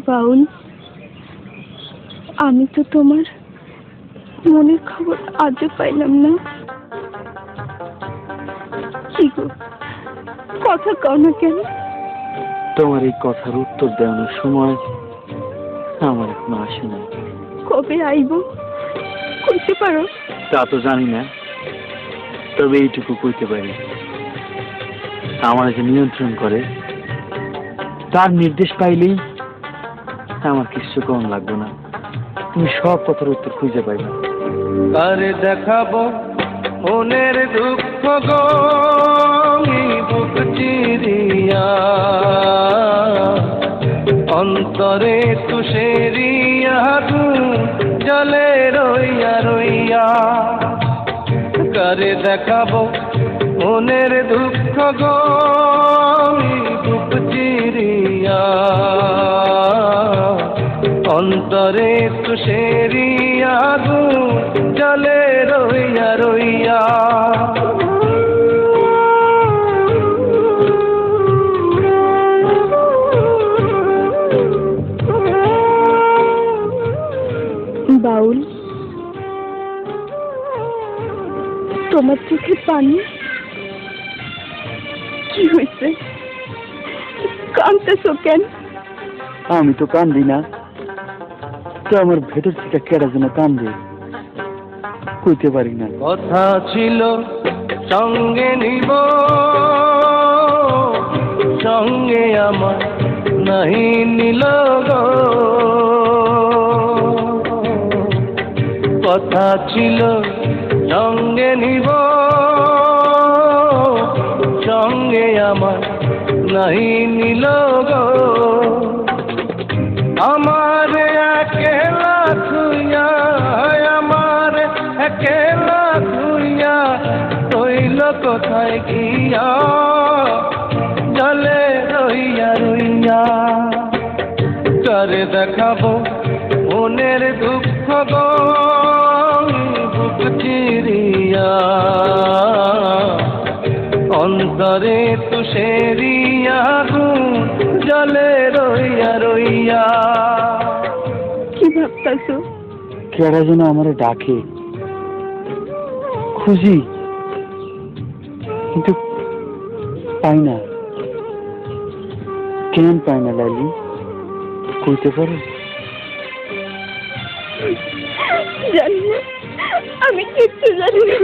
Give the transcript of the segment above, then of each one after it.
বাউল, আমি তো তোমার মনের খবর আজও পাইলাম না। কি গো, কথা কও না কেন? তোমার এই কথার উত্তর দেওয়ানোর সময় আমার এখনো আসে না। কবে আইব কইতে পারো? তা তো জানি না, তবে এইটুকু কইতে পারি, আমার যে নিয়ন্ত্রণ করে তার নির্দেশ পাইলেই আমার কিছু কম লাগবে না। তুমি সব কথার উত্তর খুঁজে পাইবে। কারে দেখাবো মনের দুঃখ গো বুক চিরিয়া, অন্তরে তুষেরিয়া জলে রইয়া রইয়া। কারে দেখাবো মনের দুঃখ গো বুক চিরিয়া, অন্তরে তুষেরিয়া জলে রইয়া রইয়া। বাউল, তোমার চোখে পানি? কি হয়েছে, কাঁদতেছো কেন? আমি তো কান্দি না, তো আমার ভেতর থেকে কেডা যেন কান্দে, কইতে পারি না। কথা ছিল সঙ্গে নিব, সঙ্গে আমার নাহি নিল গো। কথা ছিল সঙ্গে নিব, সঙ্গে আমার নাহি নিল গো। আমার একেলা থুইয়া, আমার একেলা থুইয়া রইল কোথায় গিয়া জলে রইয়া রইয়া। কারে দেখাবো মনের দুঃখ গো বুক চিরিয়া, অন্তরে তুষেরিয়া জলে রইয়া রইয়া। কি ভাবতেছো? কেডা যেন আমারে ডাকে, খুঁজি কিন্তু পাই না। কেন পাই না লাইলি, কইতে পারো? জানি না, আমি কিচ্ছু জানি না,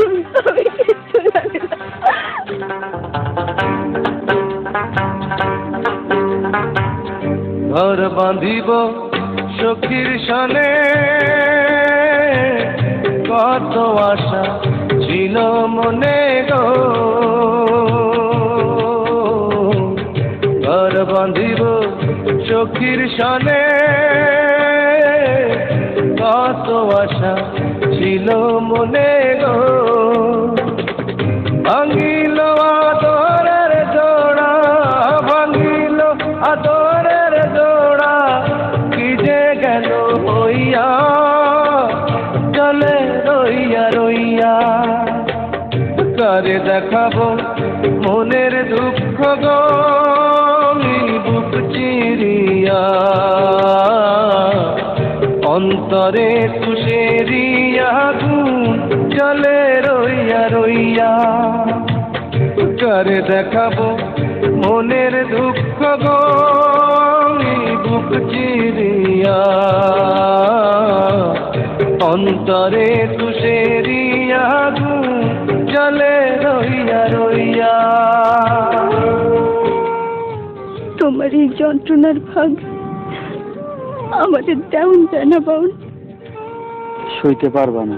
আমি কিচ্ছু জানি না। ঘর বাঁধিব সখীর সনে, কত আশা ছিল মনে গো। ঘর বাঁধিব সখীর সনে, কত আশা ছিল মনে গো। ভাঙিল আদরের জোড়া, ভাঙিল আদরের জোড়া, কি যে গেল হইয়া জলে রইয়া রইয়া। কারে দেখাবো মনের দুঃখ গো বুক চিরিয়া, অন্তরে তুষেরিয়া জলে রইয়া রইয়া। কারে দেখাবো মনের দুঃখ গো বুক চিরিয়া, অন্তরে তুষেরিয়া জলে রইয়া রইয়া। তোমার এই যন্ত্রণার ভাগ আমাদের দেউন যায় না বাউল। সইতে পারবা না।